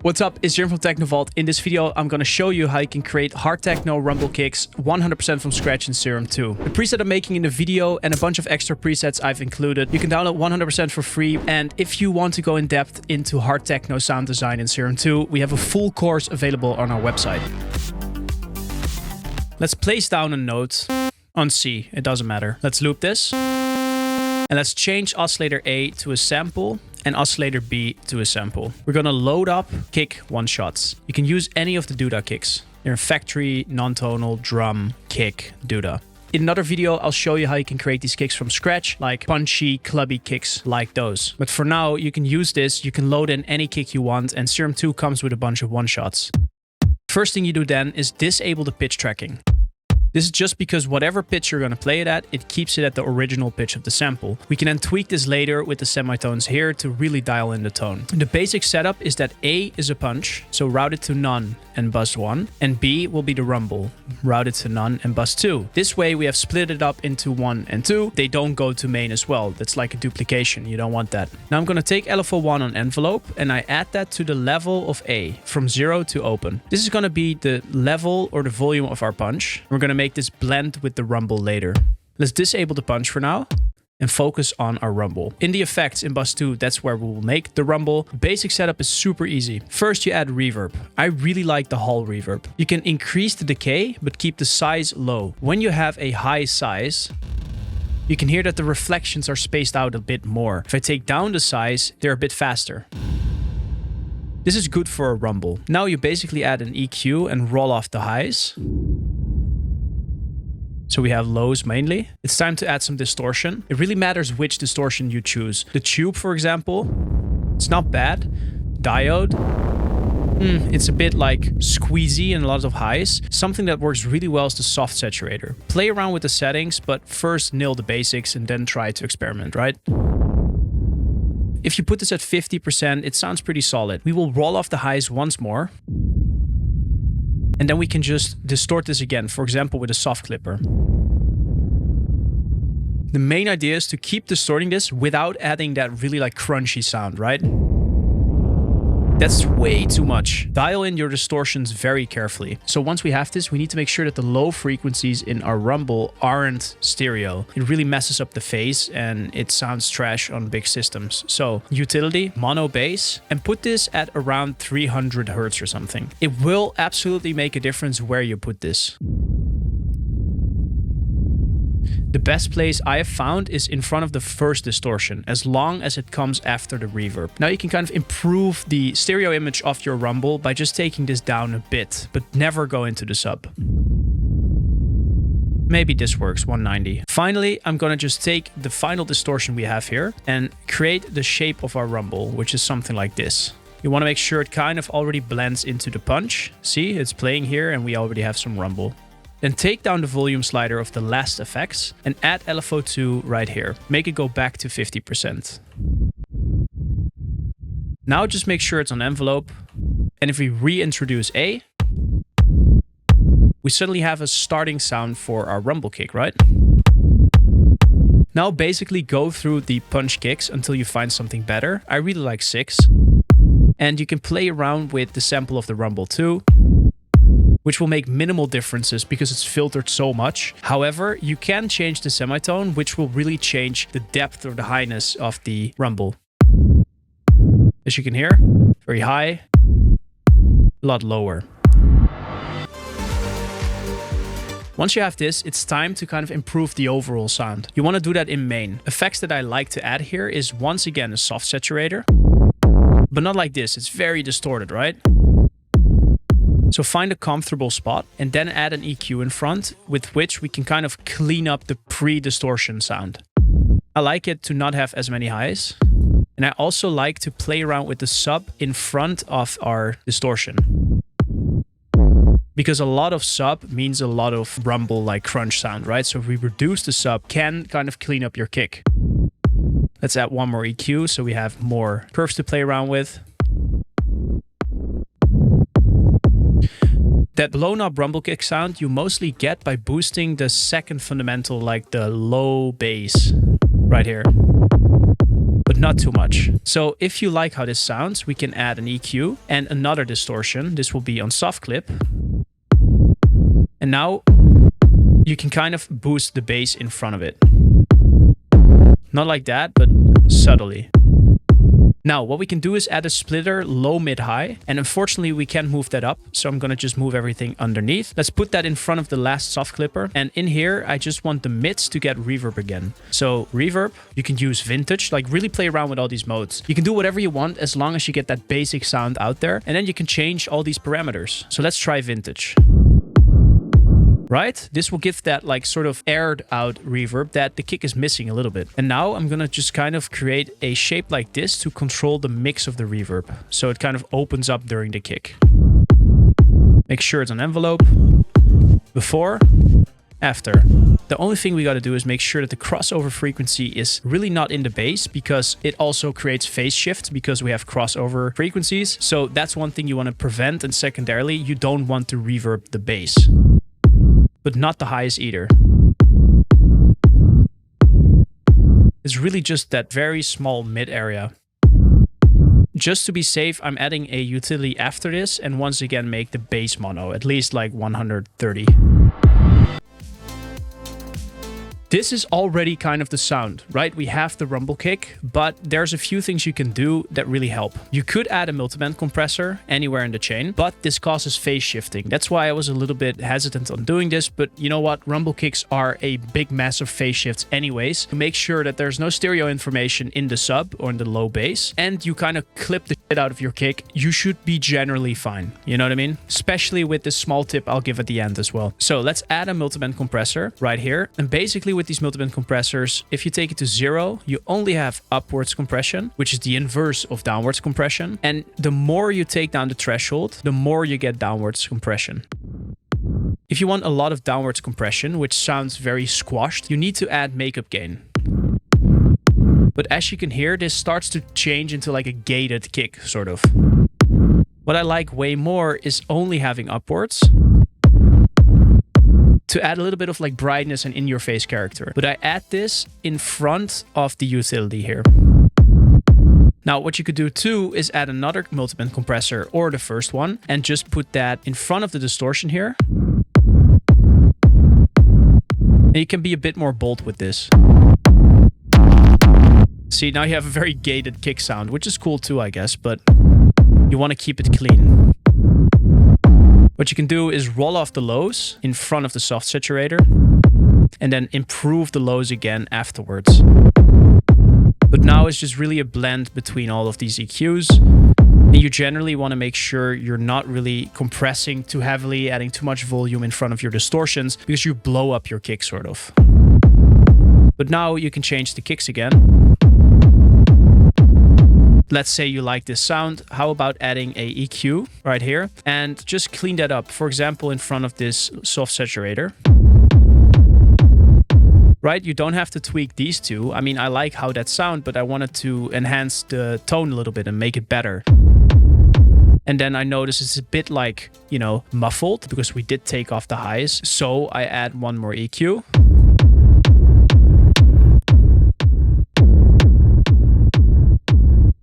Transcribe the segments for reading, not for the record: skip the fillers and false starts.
What's up, it's Serum from Technovault. In this video, I'm going to show you how you can create hard techno rumble kicks 100% from scratch in Serum 2. The preset I'm making in the video and a bunch of extra presets I've included, you can download 100% for free. And if you want to go in depth into hard techno sound design in Serum 2, we have a full course available on our website. Let's place down a note on C, it doesn't matter. Let's loop this. And let's change oscillator A to a sample and oscillator B to a sample. We're gonna load up kick one-shots. You can use any of the Duda kicks. They're factory, non-tonal, drum, kick, Duda. In another video, I'll show you how you can create these kicks from scratch, like punchy, clubby kicks like those. But for now, you can use this, you can load in any kick you want, and Serum 2 comes with a bunch of one-shots. First thing you do then is disable the pitch tracking. This is just because whatever pitch you're going to play it at, it keeps it at the original pitch of the sample. We can then tweak this later with the semitones here to really dial in the tone. The basic setup is that A is a punch, so route it to none and buzz 1, and B will be the rumble, route it to none and buzz 2. This way we have split it up into 1 and 2. They don't go to main as well. That's like a duplication. You don't want that. Now I'm going to take LFO1 on envelope and I add that to the level of A from 0 to open. This is going to be the level or the volume of our punch. We're going to make this blend with the rumble later. Let's disable the punch for now and focus on our rumble. In the effects in bus 2, that's where we will make the rumble. The basic setup is super easy. First, you add reverb. I really like the hall reverb. You can increase the decay, but keep the size low. When you have a high size, you can hear that the reflections are spaced out a bit more. If I take down the size, they're a bit faster. This is good for a rumble. Now you basically add an EQ and roll off the highs. So we have lows mainly. It's time to add some distortion. It really matters which distortion you choose. The tube, for example, it's not bad. Diode, it's a bit like squeezy and a lot of highs. Something that works really well is the soft saturator. Play around with the settings, but first nail the basics and then try to experiment, right? If you put this at 50%, it sounds pretty solid. We will roll off the highs once more. And then we can just distort this again, for example, with a soft clipper. The main idea is to keep distorting this without adding that really like crunchy sound, right? That's way too much. Dial in your distortions very carefully. So once we have this, we need to make sure that the low frequencies in our rumble aren't stereo. It really messes up the phase and it sounds trash on big systems. So utility, mono bass, and put this at around 300 hertz or something. It will absolutely make a difference where you put this. The best place I have found is in front of the first distortion, as long as it comes after the reverb. Now you can kind of improve the stereo image of your rumble by just taking this down a bit, but never go into the sub. Maybe this works, 190. Finally, I'm gonna just take the final distortion we have here and create the shape of our rumble, which is something like this. You want to make sure it kind of already blends into the punch. See, it's playing here and we already have some rumble. Then take down the volume slider of the last effects and add LFO2 right here. Make it go back to 50%. Now just make sure it's on envelope. And if we reintroduce A, we suddenly have a starting sound for our rumble kick, right? Now basically go through the punch kicks until you find something better. I really like 6. And you can play around with the sample of the rumble too, which will make minimal differences because it's filtered so much. However, you can change the semitone, which will really change the depth or the highness of the rumble. As you can hear, very high, a lot lower. Once you have this, it's time to kind of improve the overall sound. You want to do that in main. Effects that I like to add here is once again a soft saturator, but not like this. It's very distorted, right? So find a comfortable spot and then add an EQ in front with which we can kind of clean up the pre-distortion sound. I like it to not have as many highs. And I also like to play around with the sub in front of our distortion. Because a lot of sub means a lot of rumble like crunch sound, right? So if we reduce the sub, can kind of clean up your kick. Let's add one more EQ so we have more curves to play around with. That blown up rumble kick sound you mostly get by boosting the second fundamental, like the low bass right here. but not too much. So if you like how this sounds, we can add an EQ and another distortion. This will be on soft clip. And now you can kind of boost the bass in front of it. Not like that, but subtly. Now, what we can do is add a splitter low, mid, high. And unfortunately, we can't move that up. So I'm going to just move everything underneath. Let's put that in front of the last soft clipper. And in here, I just want the mids to get reverb again. So reverb, you can use vintage, like really play around with all these modes. You can do whatever you want as long as you get that basic sound out there. And then you can change all these parameters. So let's try vintage. Right? This will give that like sort of aired out reverb that the kick is missing a little bit. And now I'm going to just kind of create a shape like this to control the mix of the reverb. So it kind of opens up during the kick. Make sure it's on envelope. Before, after. The only thing we got to do is make sure that the crossover frequency is really not in the bass, because it also creates phase shift because we have crossover frequencies. So that's one thing you want to prevent. And secondarily, you don't want to reverb the bass, but not the highest either. It's really just that very small mid area. Just to be safe, I'm adding a utility after this and once again make the bass mono, at least like 130. This is already kind of the sound, right? We have the rumble kick, but there's a few things you can do that really help. You could add a multiband compressor anywhere in the chain, but this causes phase shifting. That's why I was a little bit hesitant on doing this, but you know what? Rumble kicks are a big mess of phase shifts anyways. To make sure that there's no stereo information in the sub or in the low bass, and you kind of clip the shit out of your kick, you should be generally fine. You know what I mean? Especially with this small tip I'll give at the end as well. So let's add a multiband compressor right here, and basically with these multiband compressors, if you take it to 0, you only have upwards compression, which is the inverse of downwards compression. And the more you take down the threshold, the more you get downwards compression. If you want a lot of downwards compression, which sounds very squashed, you need to add makeup gain. But as you can hear, this starts to change into like a gated kick, sort of. What I like way more is only having upwards, to add a little bit of like brightness and in-your-face character. But I add this in front of the utility here. Now, what you could do too is add another multiband compressor or the first one and just put that in front of the distortion here. And you can be a bit more bold with this. See, now you have a very gated kick sound, which is cool too, I guess, but you want to keep it clean. What you can do is roll off the lows in front of the soft saturator and then improve the lows again afterwards. But now it's just really a blend between all of these EQs. And you generally want to make sure you're not really compressing too heavily, adding too much volume in front of your distortions, because you blow up your kick sort of. But now you can change the kicks again. Let's say you like this sound. How about adding a EQ right here and just clean that up? For example, in front of this soft saturator. Right? You don't have to tweak these two. I mean, I like how that sound, but I wanted to enhance the tone a little bit and make it better. And then I notice it's a bit like, you know, muffled because we did take off the highs. So I add one more EQ.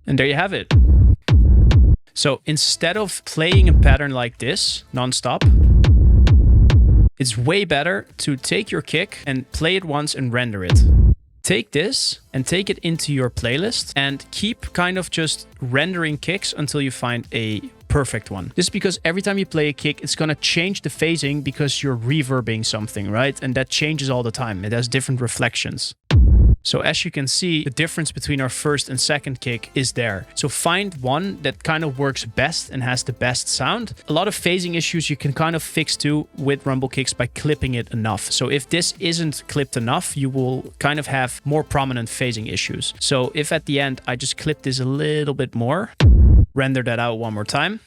And there you have it. So instead of playing a pattern like this nonstop, it's way better to take your kick and play it once and render it. Take this and take it into your playlist and keep kind of just rendering kicks until you find a perfect one. This is because every time you play a kick, it's going to change the phasing because you're reverbing something, right? And that changes all the time. It has different reflections. So as you can see, the difference between our first and second kick is there. So find one that kind of works best and has the best sound. A lot of phasing issues you can kind of fix too with rumble kicks by clipping it enough. So if this isn't clipped enough, you will kind of have more prominent phasing issues. So if at the end I just clip this a little bit more, render that out one more time,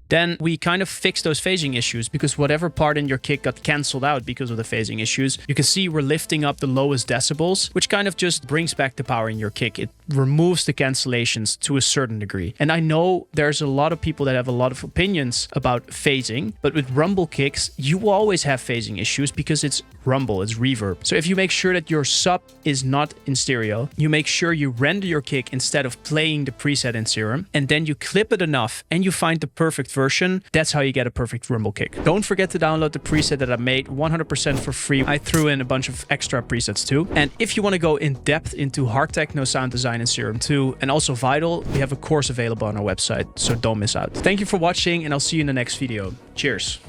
then we kind of fix those phasing issues, because whatever part in your kick got canceled out because of the phasing issues, you can see we're lifting up the lowest decibels, which kind of just brings back the power in your kick. It removes the cancellations to a certain degree. And I know there's a lot of people that have a lot of opinions about phasing, but with rumble kicks, you will always have phasing issues because it's rumble, it's reverb. So if you make sure that your sub is not in stereo, you make sure you render your kick instead of playing the preset in Serum, and then you clip it enough and you find the perfect version, that's how you get a perfect rumble kick. Don't forget to download the preset that I made 100% for free. I threw in a bunch of extra presets too. And if you want to go in depth into hard techno sound design in Serum 2 and also Vital, we have a course available on our website, so don't miss out. Thank you for watching and I'll see you in the next video. Cheers.